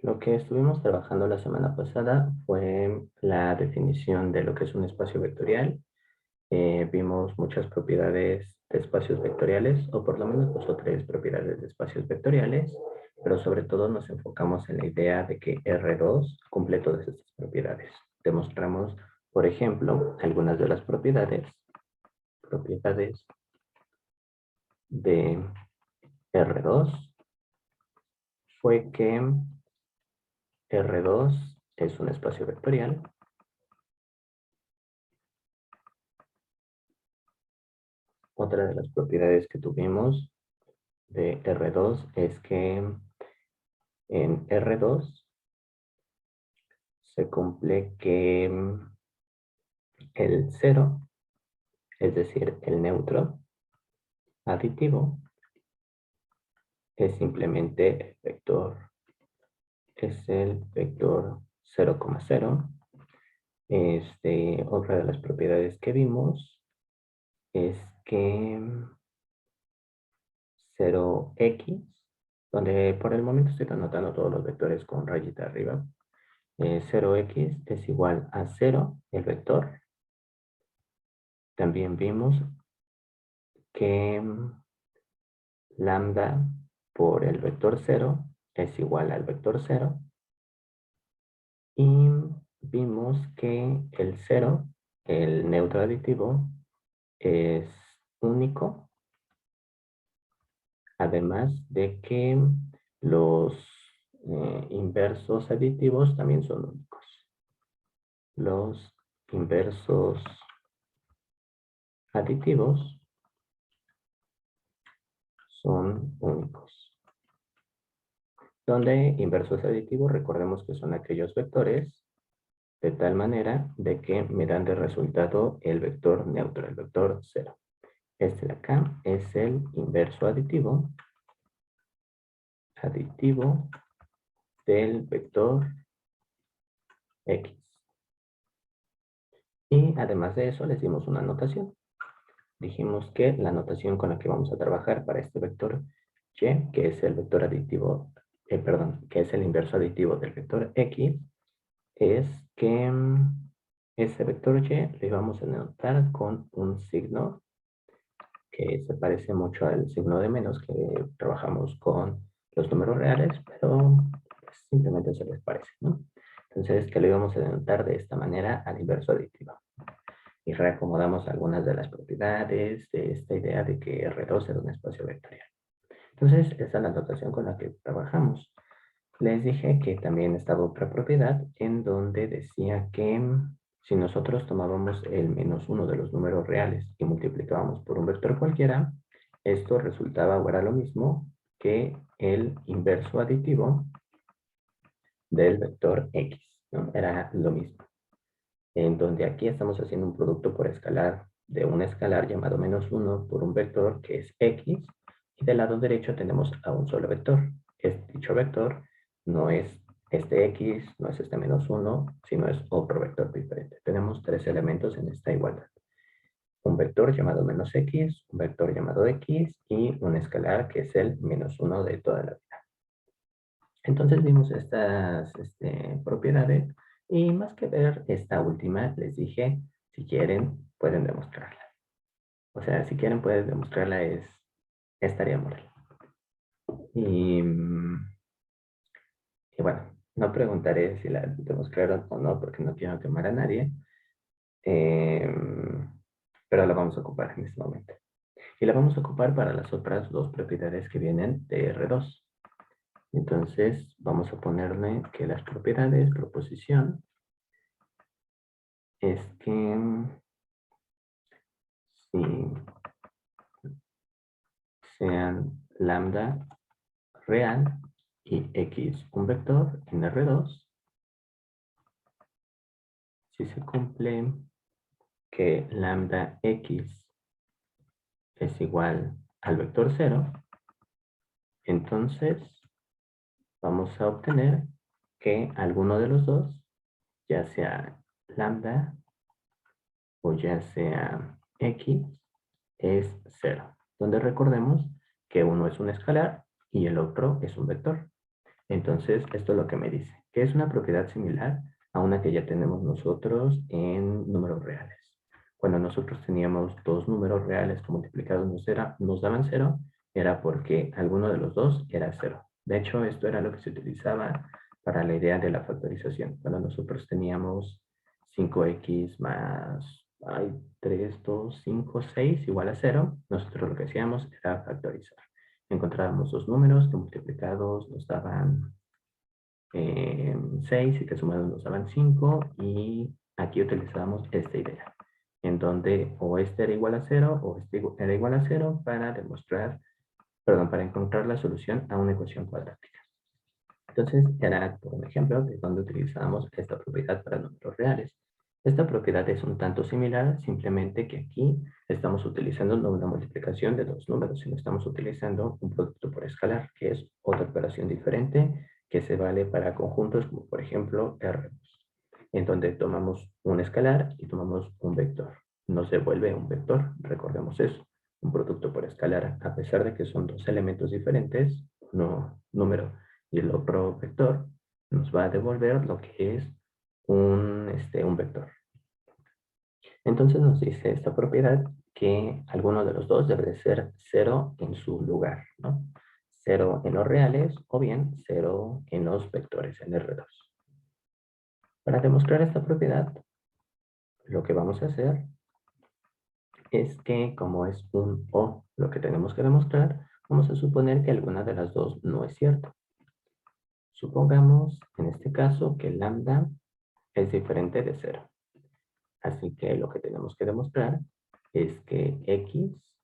Lo que estuvimos trabajando la semana pasada fue la definición de lo que es un espacio vectorial. Vimos muchas propiedades de espacios vectoriales, o por lo menos dos o tres propiedades de espacios vectoriales, pero sobre todo nos enfocamos en la idea de que R2 cumple todas estas propiedades. Demostramos, por ejemplo, algunas de las propiedades de R2 fue que R2 es un espacio vectorial. Otra de las propiedades que tuvimos de R2 es que en R2 se cumple que el cero, es decir, el neutro aditivo, es simplemente el vector, es el vector 0,0. Otra de las propiedades que vimos es que 0x, donde por el momento estoy anotando todos los vectores con rayita arriba, 0x es igual a 0, el vector. También vimos que lambda por el vector 0 es igual al vector 0. Y vimos que el 0, el neutro aditivo, es único. Además de que los inversos aditivos también son únicos. Los inversos aditivos son únicos. Donde inversos aditivos, recordemos que son aquellos vectores de tal manera de que me dan de resultado el vector neutro, el vector 0. Este de acá es el inverso aditivo del vector x. Y además de eso les dimos una notación. Dijimos que la notación con la que vamos a trabajar para este vector y, que es el vector aditivo, que es el inverso aditivo del vector x, es que ese vector y lo vamos a denotar con un signo que se parece mucho al signo de menos que trabajamos con los números reales, pero pues, simplemente se les parece, ¿no? Entonces, que lo íbamos a denotar de esta manera al inverso aditivo. Y reacomodamos algunas de las propiedades de esta idea de que R2 era un espacio vectorial. Entonces, esa es la notación con la que trabajamos. Les dije que también estaba otra propiedad en donde decía que si nosotros tomábamos el -1 de los números reales y multiplicábamos por un vector cualquiera, esto resultaba o era lo mismo que el inverso aditivo del vector x, ¿no? Era lo mismo. En donde aquí estamos haciendo un producto por escalar de un escalar llamado -1 por un vector que es x, y del lado derecho tenemos a un solo vector. Dicho vector no es este x, no es este -1, sino es otro vector diferente. Tenemos tres elementos en esta igualdad. Un vector llamado -x, un vector llamado x y un escalar que es el -1 de toda la vida. Entonces vimos estas propiedades y más que ver esta última, les dije, si quieren, pueden demostrarla. O sea, si quieren, pueden demostrarla, estaría muy bien. Y bueno, no preguntaré si la demostraron o no, porque no quiero quemar a nadie, pero la vamos a ocupar en este momento. Y la vamos a ocupar para las otras dos propiedades que vienen de R2. Entonces, vamos a ponerle que las propiedades, proposición, es que si sean lambda real y x un vector en R2, si se cumple que lambda x es igual al vector 0, entonces vamos a obtener que alguno de los dos, ya sea lambda o ya sea x, es 0. Donde recordemos que uno es un escalar y el otro es un vector. Entonces, esto es lo que me dice, que es una propiedad similar a una que ya tenemos nosotros en números reales. Cuando nosotros teníamos dos números reales que multiplicados nos daban cero, era porque alguno de los dos era cero. De hecho, esto era lo que se utilizaba para la idea de la factorización. Cuando nosotros teníamos 5x más 3, 2, 5, 6 igual a cero, nosotros lo que hacíamos era factorizar. Encontrábamos dos números que multiplicados nos daban 6 y que sumados nos daban 5, y aquí utilizábamos esta idea, en donde o este era igual a cero o este era igual a cero para demostrar, perdón, para encontrar la solución a una ecuación cuadrática. Entonces, era por un ejemplo de donde utilizábamos esta propiedad para números reales. Esta propiedad es un tanto similar, simplemente que aquí estamos utilizando no una multiplicación de dos números, sino estamos utilizando un producto por escalar, que es otra operación diferente que se vale para conjuntos como por ejemplo R2, en donde tomamos un escalar y tomamos un vector. Nos devuelve un vector, recordemos eso, un producto por escalar, a pesar de que son dos elementos diferentes, uno número y el otro vector, nos va a devolver lo que es un vector. Entonces nos dice esta propiedad que alguno de los dos debe de ser cero en su lugar, ¿no? Cero en los reales o bien cero en los vectores, en R2. Para demostrar esta propiedad, lo que vamos a hacer es que como es un O lo que tenemos que demostrar, vamos a suponer que alguna de las dos no es cierta. Supongamos en este caso que lambda es diferente de cero. Así que lo que tenemos que demostrar es que x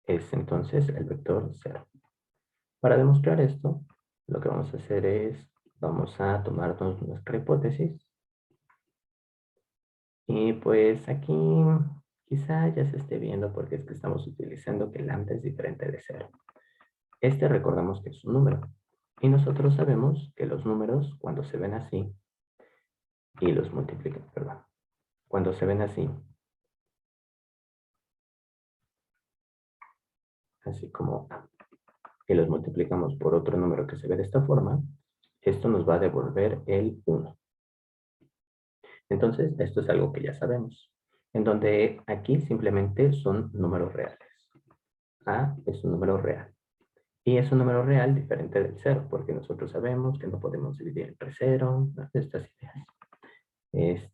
es entonces el vector 0. Para demostrar esto, lo que vamos a hacer es, vamos a tomarnos nuestra hipótesis. Y pues aquí quizá ya se esté viendo porque es que estamos utilizando que lambda es diferente de 0. Recordemos que es un número. Y nosotros sabemos que los números, cuando se ven así, y los multiplican, perdón, cuando se ven así, así como A, y los multiplicamos por otro número que se ve de esta forma, esto nos va a devolver el 1. Entonces, esto es algo que ya sabemos, en donde aquí simplemente son números reales. A es un número real. Y es un número real diferente del 0, porque nosotros sabemos que no podemos dividir entre 0, estas ideas.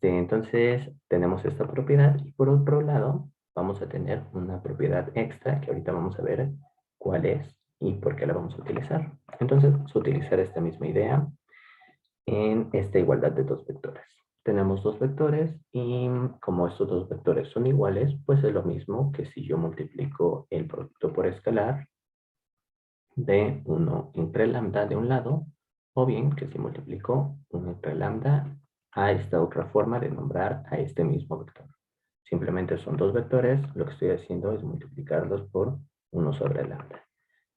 Entonces, tenemos esta propiedad y por otro lado, vamos a tener una propiedad extra que ahorita vamos a ver cuál es y por qué la vamos a utilizar. Entonces, vamos a utilizar esta misma idea en esta igualdad de dos vectores. Tenemos dos vectores y como estos dos vectores son iguales, pues es lo mismo que si yo multiplico el producto por escalar de 1 entre lambda de un lado, o bien que si multiplico 1 entre lambda a esta otra forma de nombrar a este mismo vector. Simplemente son dos vectores, lo que estoy haciendo es multiplicarlos por 1 sobre lambda.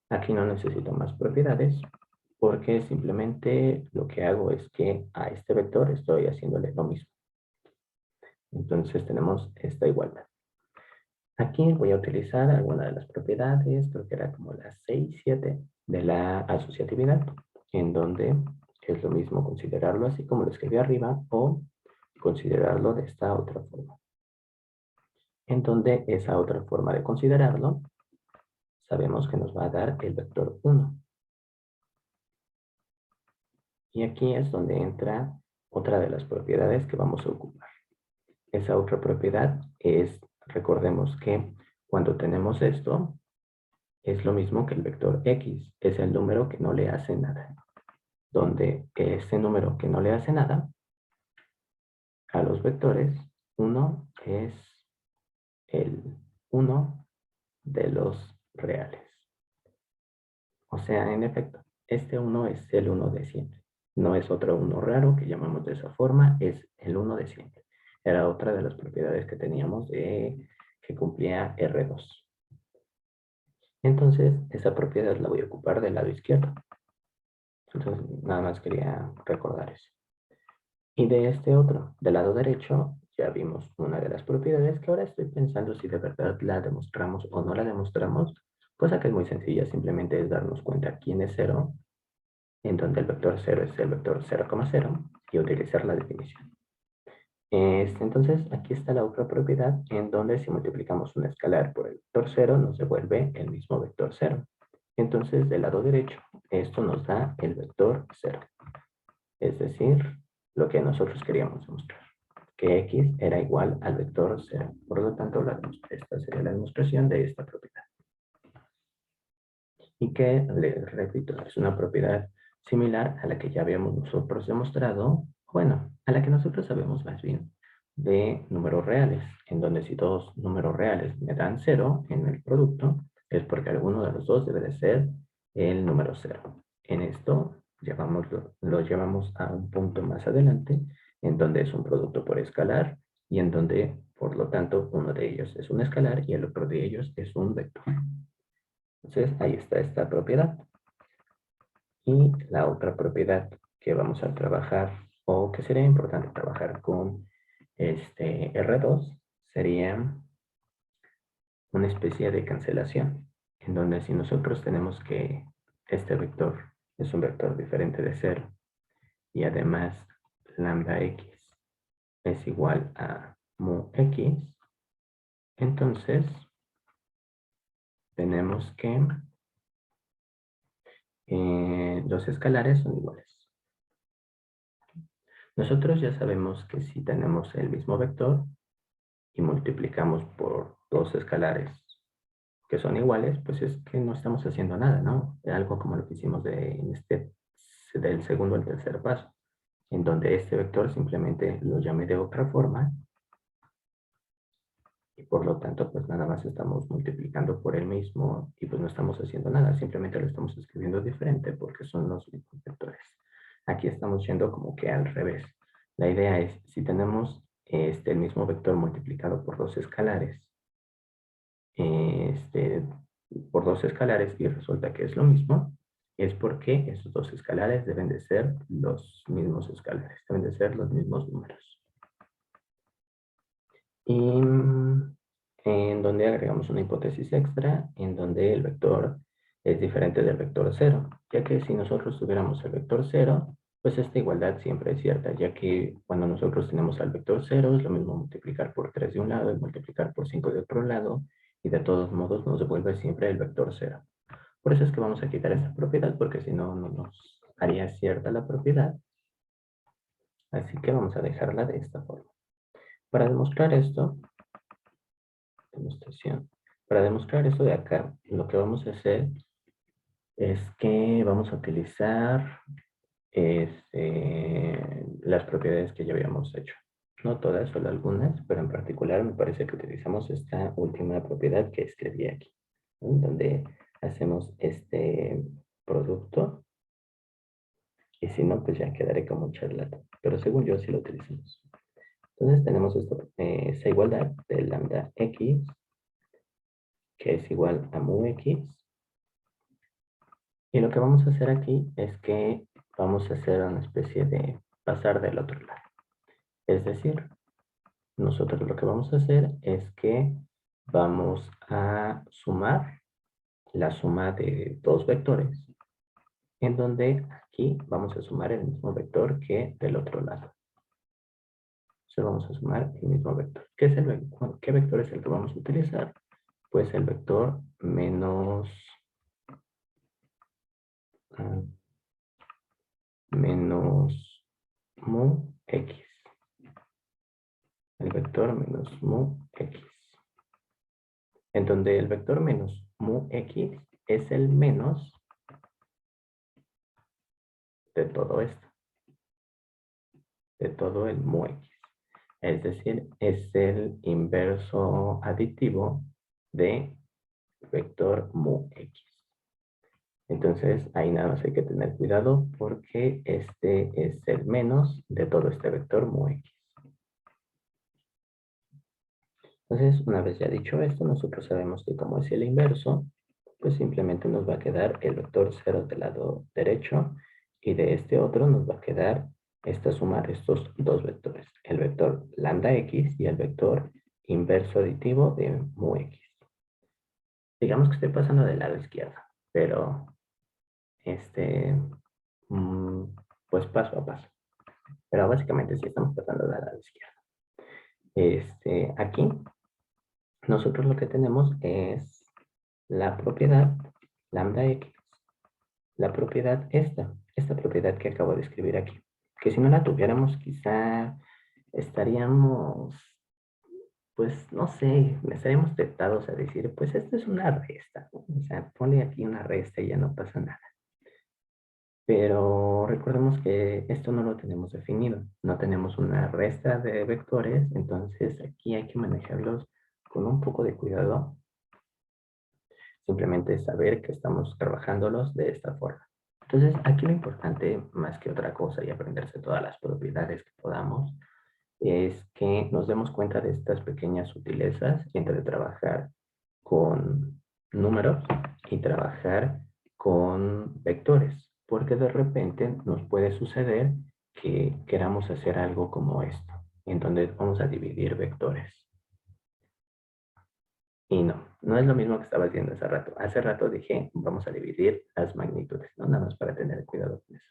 Aquí no necesito más propiedades, porque simplemente lo que hago es que a este vector estoy haciéndole lo mismo. Entonces tenemos esta igualdad. Aquí voy a utilizar alguna de las propiedades, creo que era como las 6, 7 de la asociatividad, en donde es lo mismo considerarlo así como lo escribí arriba o considerarlo de esta otra forma. En donde esa otra forma de considerarlo, sabemos que nos va a dar el vector 1. Y aquí es donde entra otra de las propiedades que vamos a ocupar. Esa otra propiedad es, recordemos que cuando tenemos esto, es lo mismo que el vector x, es el número que no le hace nada. Donde ese número que no le hace nada, a los vectores, 1 es el 1 de los reales. O sea, en efecto, este 1 es el 1 de siempre. No es otro 1 raro que llamamos de esa forma, es el 1 de siempre. Era otra de las propiedades que teníamos que cumplía R2. Entonces, esa propiedad la voy a ocupar del lado izquierdo. Entonces, nada más quería recordar eso. Y de este otro, del lado derecho, ya vimos una de las propiedades que ahora estoy pensando si de verdad la demostramos o no la demostramos. Cosa que es muy sencilla, simplemente es darnos cuenta quién es 0 en donde el vector 0 es el vector 0,0 y utilizar la definición. Entonces, aquí está la otra propiedad en donde si multiplicamos un escalar por el vector 0 nos devuelve el mismo vector 0. Entonces, del lado derecho, esto nos da el vector 0. Es decir, lo que nosotros queríamos demostrar, que x era igual al vector 0. Por lo tanto, esta sería la demostración de esta propiedad. Y que, les repito, es una propiedad similar a la que ya habíamos nosotros demostrado, bueno, a la que nosotros sabemos más bien, de números reales, en donde si dos números reales me dan 0 en el producto, es porque alguno de los dos debe de ser el número 0. En esto lo llevamos a un punto más adelante, en donde es un producto por escalar y en donde, por lo tanto, uno de ellos es un escalar y el otro de ellos es un vector. Entonces, ahí está esta propiedad. Y la otra propiedad que vamos a trabajar, o que sería importante trabajar con este R2, sería una especie de cancelación, en donde si nosotros tenemos que este vector es un vector diferente de 0 y además lambda x es igual a mu x, entonces tenemos que los escalares son iguales. Nosotros ya sabemos que si tenemos el mismo vector y multiplicamos por dos escalares que son iguales, pues es que no estamos haciendo nada, ¿no? Algo como lo que hicimos del segundo al tercer paso, en donde este vector simplemente lo llamé de otra forma y por lo tanto pues nada más estamos multiplicando por el mismo y pues no estamos haciendo nada, simplemente lo estamos escribiendo diferente porque son los mismos vectores. Aquí estamos yendo como que al revés. La idea es, si tenemos el mismo vector multiplicado por dos escalares, por dos escalares y resulta que es lo mismo, es porque esos dos escalares deben de ser los mismos escalares, deben de ser los mismos números. Y en donde agregamos una hipótesis extra, en donde el vector es diferente del vector 0, ya que si nosotros tuviéramos el vector 0, pues esta igualdad siempre es cierta, ya que cuando nosotros tenemos al vector 0 es lo mismo multiplicar por 3 de un lado y multiplicar por 5 de otro lado, y de todos modos nos devuelve siempre el vector 0. Por eso es que vamos a quitar esta propiedad, porque si no, no nos haría cierta la propiedad. Así que vamos a dejarla de esta forma. Para demostrar esto, para demostrar esto de acá, lo que vamos a hacer es que vamos a utilizar las propiedades que ya habíamos hecho. No todas, solo algunas, pero en particular me parece que utilizamos esta última propiedad que escribí aquí, ¿no? Donde hacemos este producto y si no, pues ya quedaré como charlatán. Pero según yo, sí lo utilizamos. Entonces tenemos esa igualdad de lambda x, que es igual a mu x. Y lo que vamos a hacer aquí es que vamos a hacer una especie de pasar del otro lado. Es decir, nosotros lo que vamos a hacer es que vamos a sumar la suma de dos vectores, en donde aquí vamos a sumar el mismo vector que del otro lado. Entonces vamos a sumar el mismo vector. ¿Qué vector es el que vamos a utilizar? Pues el vector menos mu x. El vector menos mu x. En donde el vector menos mu x es el menos de todo esto. De todo el mu x. Es decir, es el inverso aditivo de vector mu x. Entonces, ahí nada más hay que tener cuidado porque este es el menos de todo este vector mu x. Entonces, una vez ya dicho esto, nosotros sabemos que como es el inverso, pues simplemente nos va a quedar el vector 0 del lado derecho y de este otro nos va a quedar sumar estos dos vectores, el vector lambda x y el vector inverso aditivo de mu x. Digamos que estoy pasando del lado izquierdo, pero pues paso a paso. Pero básicamente sí estamos pasando de la izquierda. Aquí nosotros lo que tenemos es la propiedad lambda x, la propiedad esta propiedad que acabo de escribir aquí. Que si no la tuviéramos, quizá estaríamos, pues no sé, estaríamos tentados a decir, pues esto es una resta, ¿no? O sea, ponle aquí una resta y ya no pasa nada. Pero recordemos que esto no lo tenemos definido. No tenemos una resta de vectores, entonces aquí hay que manejarlos con un poco de cuidado. Simplemente saber que estamos trabajándolos de esta forma. Entonces, aquí lo importante, más que otra cosa y aprenderse todas las propiedades que podamos, es que nos demos cuenta de estas pequeñas sutilezas entre trabajar con números y trabajar con vectores, porque de repente nos puede suceder que queramos hacer algo como esto, en donde vamos a dividir vectores. Y no es lo mismo que estaba haciendo hace rato. Hace rato dije, vamos a dividir las magnitudes, ¿no? Nada más para tener cuidado con eso.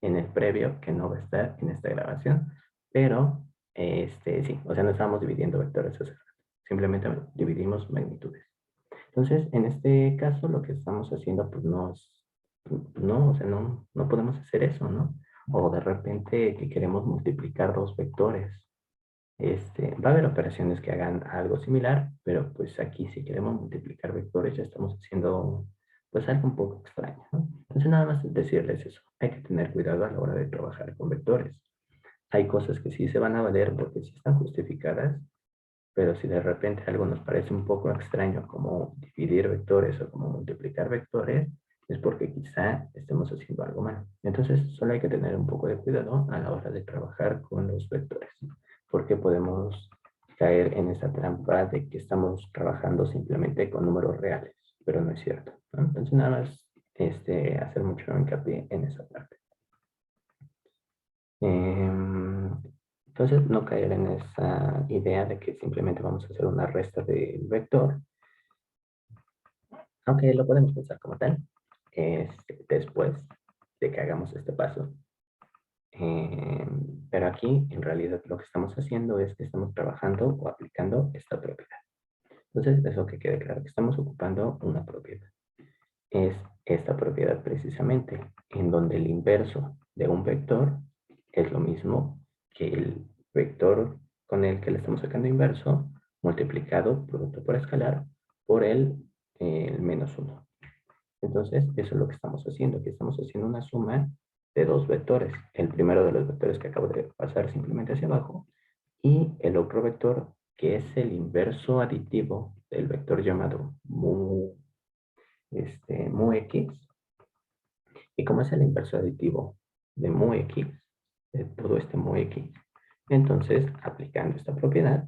En el previo, que no va a estar en esta grabación, pero sí, o sea, no estábamos dividiendo vectores hace rato. Simplemente dividimos magnitudes. Entonces, en este caso, lo que estamos haciendo, pues no es, no, o sea, no podemos hacer eso, ¿no? O de repente que queremos multiplicar dos vectores. Va a haber operaciones que hagan algo similar, pero pues aquí si queremos multiplicar vectores ya estamos haciendo pues algo un poco extraño, ¿no? Entonces nada más decirles eso. Hay que tener cuidado a la hora de trabajar con vectores. Hay cosas que sí se van a valer porque sí están justificadas, pero si de repente algo nos parece un poco extraño como dividir vectores o como multiplicar vectores, es porque quizá estemos haciendo algo mal. Entonces solo hay que tener un poco de cuidado a la hora de trabajar con los vectores, porque podemos caer en esa trampa de que estamos trabajando simplemente con números reales, pero no es cierto, ¿no? Entonces nada más hacer mucho hincapié en esa parte. Entonces, no caer en esa idea de que simplemente vamos a hacer una resta del vector, aunque lo podemos pensar como tal, después de que hagamos este paso. Pero aquí, en realidad, lo que estamos haciendo es que estamos trabajando o aplicando esta propiedad. Entonces, eso que quede claro, que estamos ocupando una propiedad. Es esta propiedad precisamente, en donde el inverso de un vector es lo mismo que el vector con el que le estamos sacando inverso multiplicado producto por escalar por el menos 1. Entonces, eso es lo que estamos haciendo, que estamos haciendo una suma de dos vectores. El primero de los vectores que acabo de pasar simplemente hacia abajo y el otro vector que es el inverso aditivo del vector llamado mu x. Y como es el inverso aditivo de mu x, de todo este mu x, entonces aplicando esta propiedad,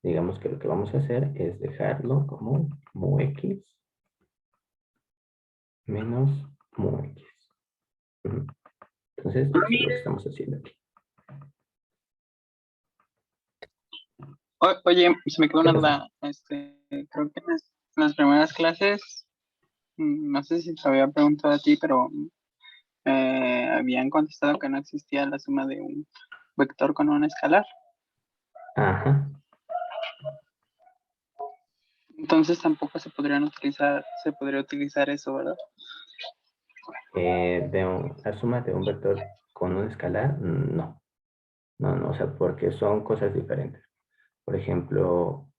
digamos que lo que vamos a hacer es dejarlo como mu x menos mu x. Entonces, eso es lo que estamos haciendo aquí. Oye, se me quedó ¿Qué una pasó? duda. Creo que en las primeras clases, no sé si te había preguntado a ti, pero habían contestado que no existía la suma de un vector con un escalar. Ajá. Entonces tampoco se podría utilizar eso, ¿verdad? La suma de un vector con un escalar, no. No, o sea, porque son cosas diferentes. Por ejemplo,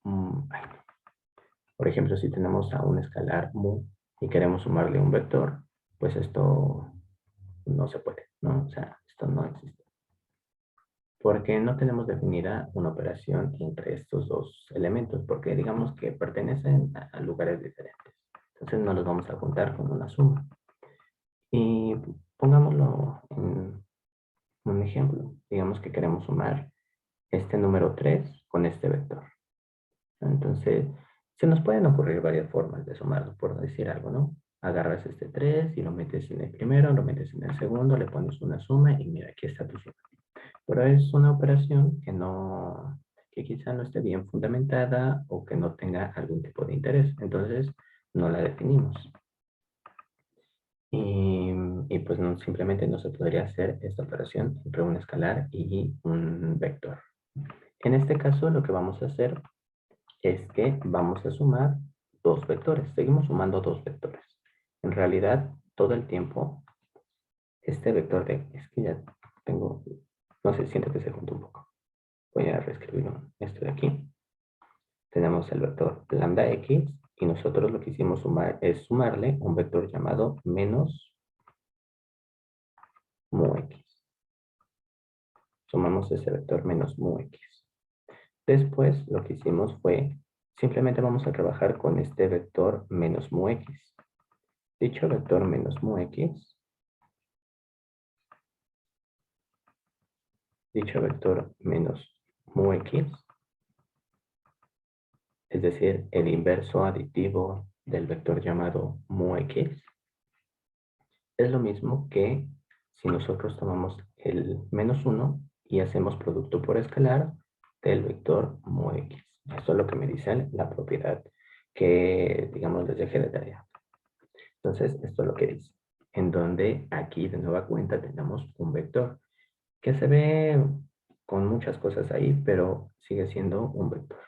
por ejemplo, si tenemos a un escalar mu y queremos sumarle un vector, pues esto no se puede, ¿no? O sea, esto no existe. Porque no tenemos definida una operación entre estos dos elementos, porque digamos que pertenecen a lugares diferentes. Entonces no los vamos a juntar con una suma. Y pongámoslo en un ejemplo. Digamos que queremos sumar este número 3 con este vector. Entonces, se nos pueden ocurrir varias formas de sumarlo, por decir algo, ¿no? Agarras este 3 y lo metes en el primero, lo metes en el segundo, le pones una suma y mira, aquí está tu suma. Pero es una operación que quizá no esté bien fundamentada o que no tenga algún tipo de interés. Entonces, no la definimos. Y pues no, simplemente no se podría hacer esta operación entre un escalar y un vector. En este caso lo que vamos a hacer es que vamos a sumar dos vectores. Seguimos sumando dos vectores. En realidad, todo el tiempo, este vector de... Es que ya tengo... No sé, siento que se junta un poco. Voy a reescribirlo. Esto de aquí. Tenemos el vector lambda x y nosotros lo que hicimos sumar es sumarle un vector llamado menos mu x. Sumamos ese vector menos mu x. Después lo que hicimos fue, simplemente vamos a trabajar con este vector menos mu x. Dicho vector menos mu x, dicho vector menos mu x, es decir, el inverso aditivo del vector llamado mu x, es lo mismo que si nosotros tomamos el menos 1 y hacemos producto por escalar del vector mu x. Esto es lo que me dice la propiedad que, digamos, les dejé de tarea. Entonces, esto es lo que dice. En donde aquí de nueva cuenta tenemos un vector que se ve con muchas cosas ahí, pero sigue siendo un vector.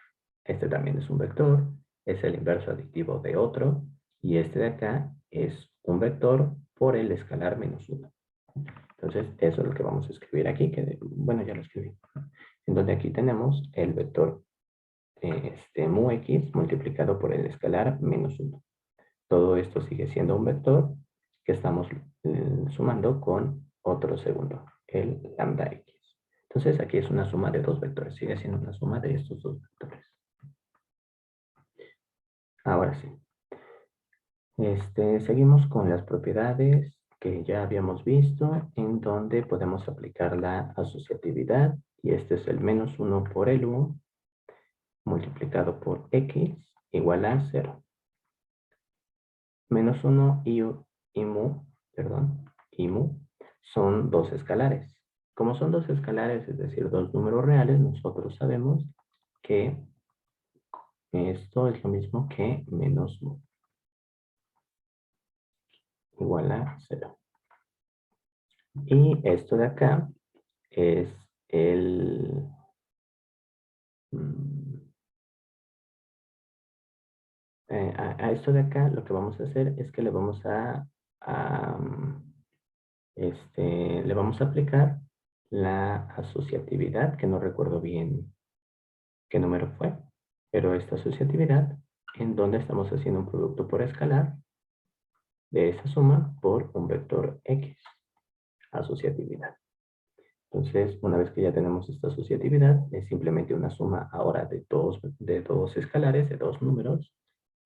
Este también es un vector, es el inverso aditivo de otro, y este de acá es un vector por el escalar menos 1. Entonces, eso es lo que vamos a escribir aquí, que bueno, ya lo escribí. En donde aquí tenemos el vector mu x multiplicado por el escalar menos 1. Todo esto sigue siendo un vector que estamos sumando con otro segundo, el lambda x. Entonces aquí es una suma de dos vectores, sigue siendo una suma de estos dos vectores. Ahora sí. Seguimos con las propiedades que ya habíamos visto, en donde podemos aplicar la asociatividad, y este es el menos 1 por el u multiplicado por x igual a 0. Menos 1 y mu, perdón, y mu son dos escalares. Como son dos escalares, es decir, dos números reales, nosotros sabemos que esto es lo mismo que menos mu igual a 0. Y esto de acá es el... a esto de acá lo que vamos a hacer es que le vamos le vamos a aplicar la asociatividad, que no recuerdo bien qué número fue, pero esta asociatividad en donde estamos haciendo un producto por escalar de esa suma por un vector x, asociatividad. Entonces, una vez que ya tenemos esta asociatividad, es simplemente una suma ahora de dos escalares, de dos números,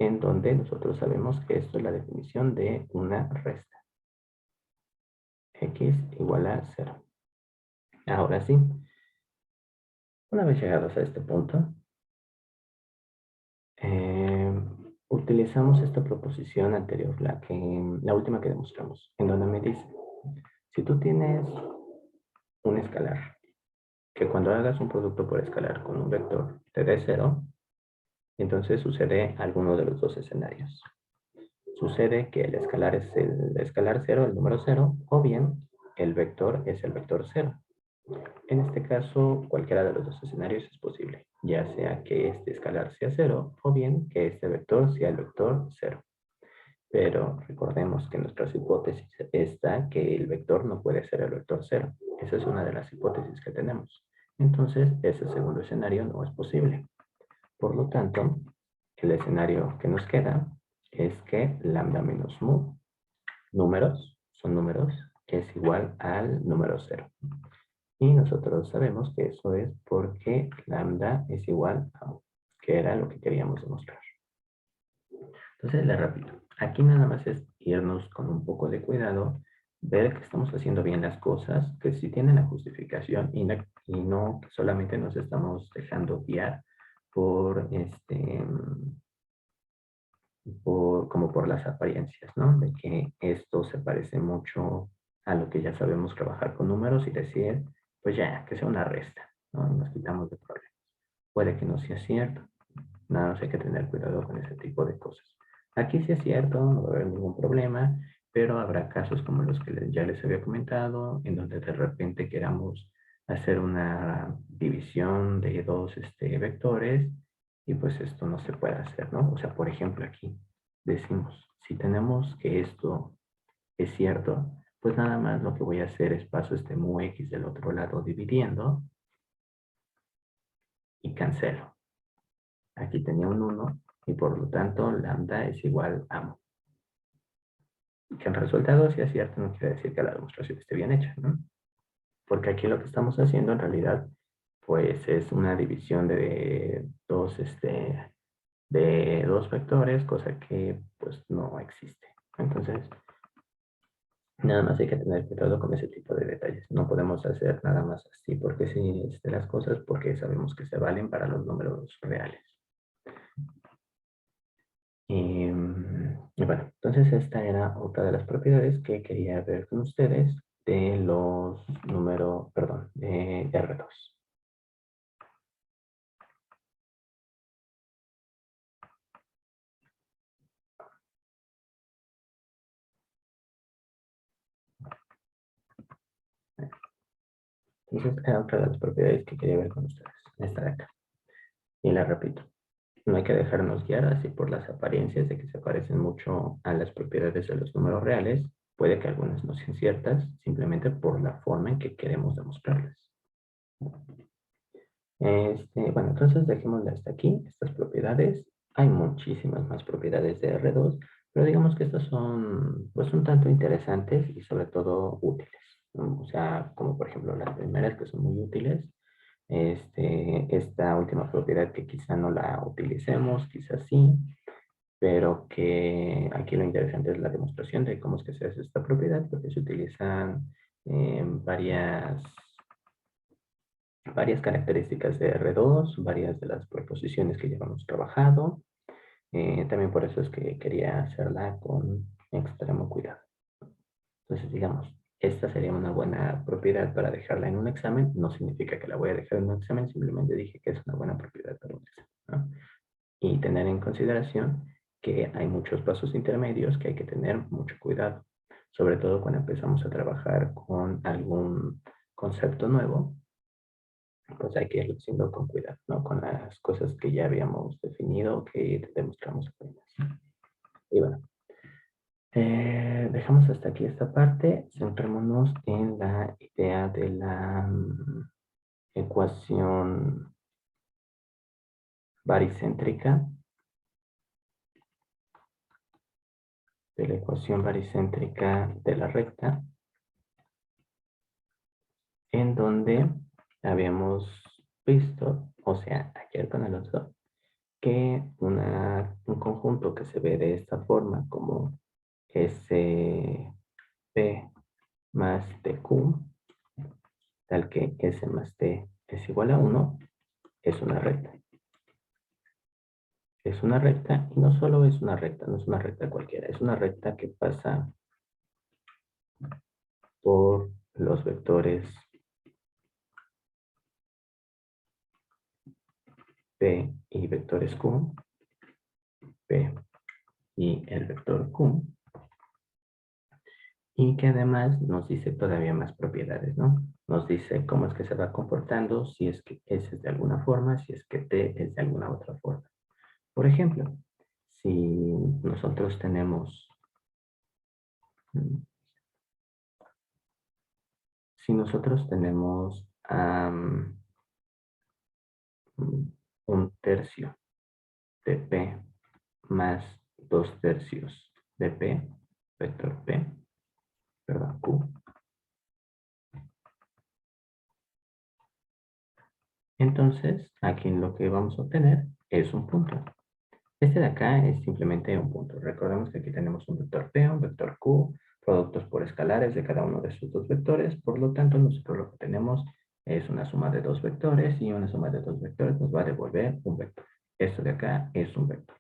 en donde nosotros sabemos que esto es la definición de una resta. X igual a 0. Ahora sí, una vez llegados a este punto, utilizamos esta proposición anterior, la última que demostramos, en donde me dice, si tú tienes un escalar, que cuando hagas un producto por escalar con un vector te dé 0, entonces sucede alguno de los dos escenarios. Sucede que el escalar es el escalar 0, el número 0, o bien el vector es el vector 0. En este caso, cualquiera de los dos escenarios es posible, ya sea que este escalar sea 0 o bien que este vector sea el vector 0. Pero recordemos que nuestra hipótesis está que el vector no puede ser el vector 0. Esa es una de las hipótesis que tenemos. Entonces, ese segundo escenario no es posible. Por lo tanto, el escenario que nos queda es que lambda menos mu, son números, es igual al número 0. Y nosotros sabemos que eso es porque lambda es igual a mu, que era lo que queríamos demostrar. Entonces, le repito, aquí nada más es irnos con un poco de cuidado, ver que estamos haciendo bien las cosas, que sí tienen la justificación y no que solamente nos estamos dejando guiar por, como por las apariencias, ¿no? De que esto se parece mucho a lo que ya sabemos trabajar con números y decir, pues ya, que sea una resta, ¿no? Y nos quitamos de problemas. Puede que no sea cierto, nada más hay que tener cuidado con ese tipo de cosas. Aquí sí es cierto, no va a haber ningún problema, pero habrá casos como los que ya les había comentado, en donde de repente queramos hacer una división de dos vectores y pues esto no se puede hacer, ¿no? O sea, por ejemplo, aquí decimos, si tenemos que esto es cierto, pues nada más lo que voy a hacer es paso este mu x del otro lado dividiendo y cancelo. Aquí tenía un 1 y por lo tanto lambda es igual a mu. Que el resultado sea cierto no quiere decir que la demostración esté bien hecha, ¿no? Porque aquí lo que estamos haciendo en realidad pues es una división de dos vectores, cosa que pues no existe. Entonces, nada más hay que tener cuidado con ese tipo de detalles. No podemos hacer nada más así porque sí las cosas, porque sabemos que se valen para los números reales. Y bueno, entonces esta era otra de las propiedades que quería ver con ustedes de los números, perdón, de R2. Entonces era otra de las propiedades que quería ver con ustedes, esta de acá. Y la repito, no hay que dejarnos guiar así por las apariencias de que se parecen mucho a las propiedades de los números reales. Puede que algunas no sean ciertas, simplemente por la forma en que queremos demostrarlas. Bueno, entonces dejémosle hasta aquí, estas propiedades. Hay muchísimas más propiedades de R2, pero digamos que estas son pues un tanto interesantes y sobre todo útiles, ¿no? O sea, como por ejemplo las primeras que son muy útiles. Esta última propiedad que quizá no la utilicemos, quizás sí, pero que aquí lo interesante es la demostración de cómo es que se hace esta propiedad, porque se utilizan varias características de R2, varias de las proposiciones que llevamos trabajado. También por eso es que quería hacerla con extremo cuidado. Entonces, digamos, esta sería una buena propiedad para dejarla en un examen. No significa que la voy a dejar en un examen, simplemente dije que es una buena propiedad para un examen, ¿no? Y tener en consideración que hay muchos pasos intermedios que hay que tener mucho cuidado, sobre todo cuando empezamos a trabajar con algún concepto nuevo, pues hay que irlo haciendo con cuidado, ¿no? Con las cosas que ya habíamos definido, que demostramos apenas. Y bueno, dejamos hasta aquí esta parte. Centrémonos en la idea de la ecuación baricéntrica. De la ecuación baricéntrica de la recta, en donde habíamos visto, o sea, ayer con Alonso, que un conjunto que se ve de esta forma como SP más TQ, tal que S más T es igual a 1, es una recta. Es una recta y no solo es una recta, no es una recta cualquiera, es una recta que pasa por los vectores P y vectores Q, P y el vector Q, y que además nos dice todavía más propiedades, ¿no? Nos dice cómo es que se va comportando, si es que S es de alguna forma, si es que T es de alguna otra forma. Por ejemplo, si nosotros tenemos, un tercio de P más 2/3 de P, vector P, perdón, Q. Entonces, aquí lo que vamos a obtener es un punto. Este de acá es simplemente un punto. Recordemos que aquí tenemos un vector P, un vector Q, productos por escalares de cada uno de esos dos vectores. Por lo tanto, nosotros lo que tenemos es una suma de dos vectores y una suma de dos vectores nos va a devolver un vector. Esto de acá es un vector.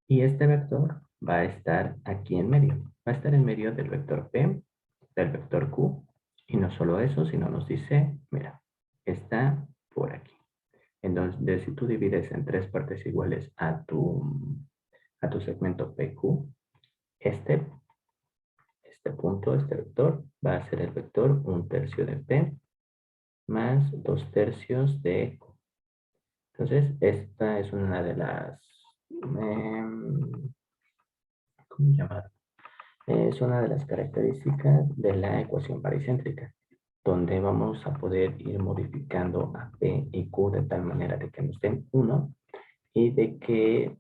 Y este vector va a estar aquí en medio. Va a estar en medio del vector P, del vector Q. Y no solo eso, sino nos dice, mira, está por aquí. Entonces, si tú divides en tres partes iguales a tu segmento PQ, este punto, este vector, va a ser el vector 1/3 de P más 2/3 de Q. Entonces, esta es una de las, ¿cómo llamar? Es una de las características de la ecuación baricéntrica, donde vamos a poder ir modificando a P y Q de tal manera de que nos den 1 y de que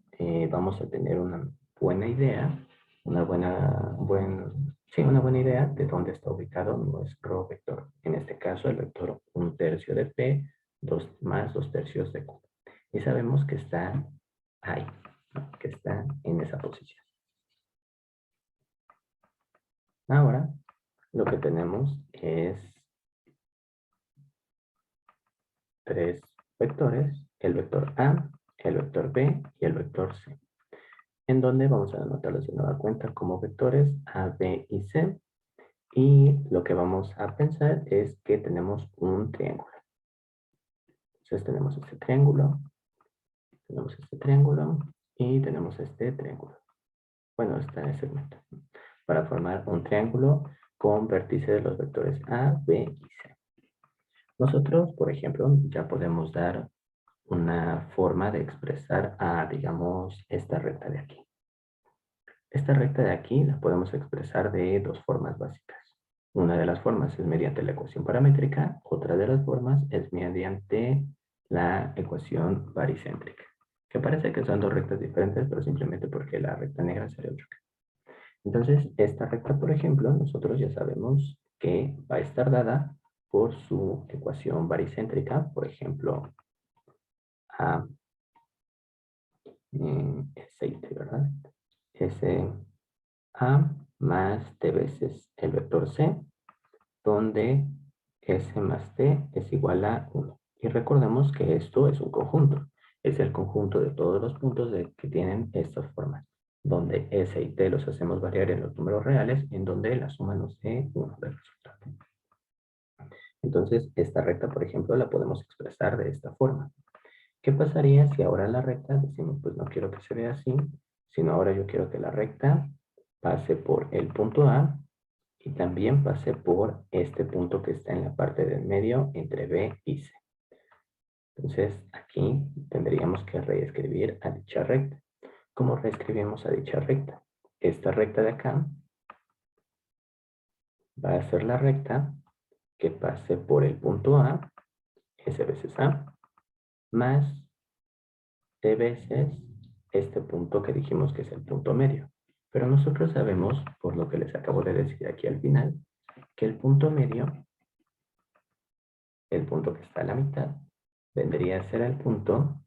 vamos a tener una buena idea, una buena idea de dónde está ubicado nuestro vector. En este caso, el vector 1/3 de P más 2/3 de Q. Y sabemos que está ahí, ¿no? Que está en esa posición. Ahora, lo que tenemos es 3 vectores, el vector A, el vector B y el vector C, en donde vamos a anotarlos de nueva cuenta como vectores A, B y C. Y lo que vamos a pensar es que tenemos un triángulo. Entonces tenemos este triángulo y tenemos este triángulo. Bueno, este segmento. Para formar un triángulo con vértices de los vectores A, B y C. Nosotros, por ejemplo, ya podemos dar una forma de expresar a, digamos, esta recta de aquí. Esta recta de aquí la podemos expresar de dos formas básicas. Una de las formas es mediante la ecuación paramétrica, otra de las formas es mediante la ecuación baricéntrica, que parece que son dos rectas diferentes, pero simplemente porque la recta negra sería otra. Entonces, esta recta, por ejemplo, nosotros ya sabemos que va a estar dada por su ecuación baricéntrica, por ejemplo, A S, ¿verdad? S A más T veces el vector C, donde S más T es igual a 1. Y recordemos que esto es un conjunto. Es el conjunto de todos los puntos que tienen estas formas, donde S y T los hacemos variar en los números reales, en donde la suma nos dé 1 del resultado. Entonces, esta recta, por ejemplo, la podemos expresar de esta forma. ¿Qué pasaría si ahora la recta, decimos, pues no quiero que se vea así, sino ahora yo quiero que la recta pase por el punto A y también pase por este punto que está en la parte del medio entre B y C. Entonces, aquí tendríamos que reescribir a dicha recta. ¿Cómo reescribimos a dicha recta? Esta recta de acá va a ser la recta que pase por el punto A, S veces A, más T veces este punto que dijimos que es el punto medio. Pero nosotros sabemos, por lo que les acabo de decir aquí al final, que el punto medio, el punto que está a la mitad, vendría a ser el punto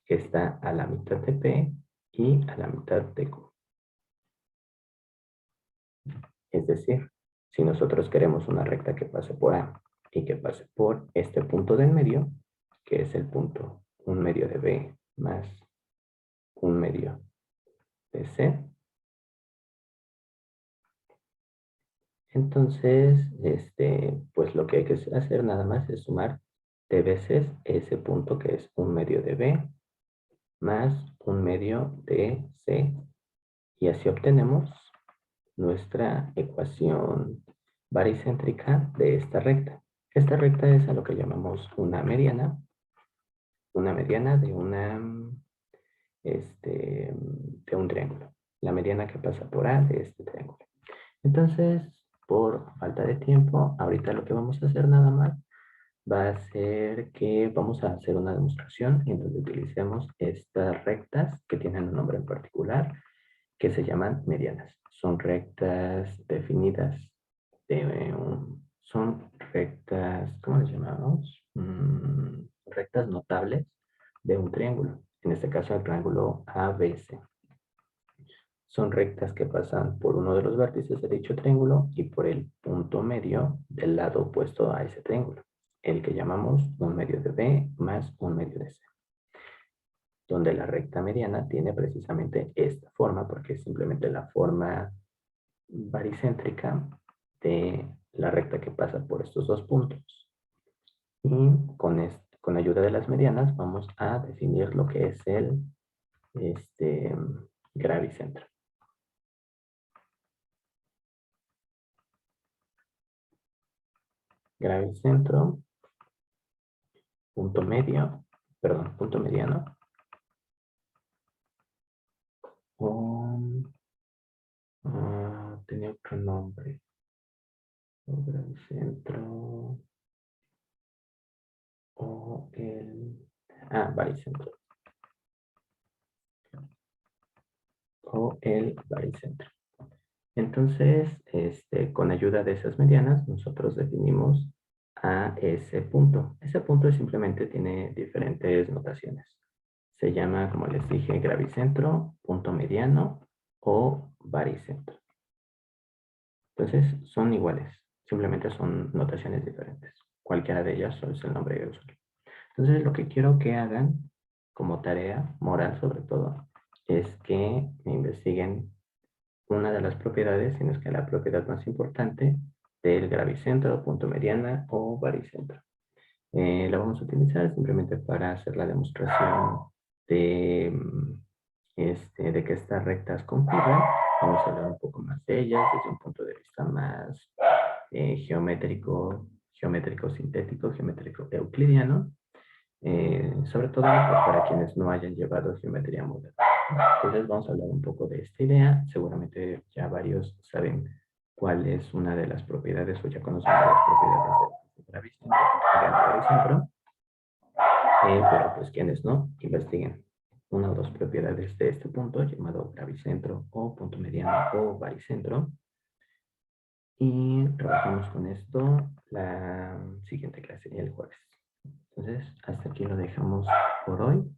que está a la mitad de P y a la mitad de Q. Es decir, si nosotros queremos una recta que pase por A y que pase por este punto del medio, que es el punto 1/2 de B más 1/2 de C, entonces, pues lo que hay que hacer nada más es sumar T veces ese punto que es 1/2 de B más 1/2 de C. Y así obtenemos nuestra ecuación baricéntrica de esta recta. Esta recta es a lo que llamamos una mediana de un triángulo. La mediana que pasa por A de este triángulo. Entonces, por falta de tiempo, ahorita lo que vamos a hacer nada más va a ser que vamos a hacer una demostración en donde utilicemos estas rectas que tienen un nombre en particular que se llaman medianas. Son rectas definidas son rectas, ¿cómo les llamamos? Rectas notables de un triángulo. En este caso el triángulo ABC. Son rectas que pasan por uno de los vértices de dicho triángulo y por el punto medio del lado opuesto a ese triángulo, el que llamamos 1/2 de B más 1/2 de C. Donde la recta mediana tiene precisamente esta forma, porque es simplemente la forma baricéntrica de la recta que pasa por estos dos puntos. Y con ayuda de las medianas vamos a definir lo que es el gravicentro. Gravicentro, punto medio, perdón, punto mediano. Tenía otro nombre. Gravicentro. O el... baricentro. O el baricentro. Entonces, con ayuda de esas medianas, nosotros definimos a ese punto. Ese punto simplemente tiene diferentes notaciones. Se llama, como les dije, gravicentro, punto mediano o baricentro. Entonces, son iguales. Simplemente son notaciones diferentes. Cualquiera de ellas es el nombre de usuario. Entonces, lo que quiero que hagan como tarea moral, sobre todo, es que me investiguen una de las propiedades, sino es que la propiedad más importante del gravicentro, punto mediana o baricentro. La vamos a utilizar simplemente para hacer la demostración de, de que estas rectas concurren. Vamos a hablar un poco más de ellas desde un punto de vista más geométrico, sintético, geométrico euclidiano. Sobre todo pues, para quienes no hayan llevado geometría moderna. Entonces vamos a hablar un poco de esta idea. Seguramente ya varios saben cuál es una de las propiedades o ya conocen las propiedades del gravicentro. Pero pues quienes no, investiguen una o dos propiedades de este punto llamado gravicentro o punto mediano o baricentro. Y trabajamos con esto la siguiente clase, el jueves. Entonces, hasta aquí lo dejamos por hoy.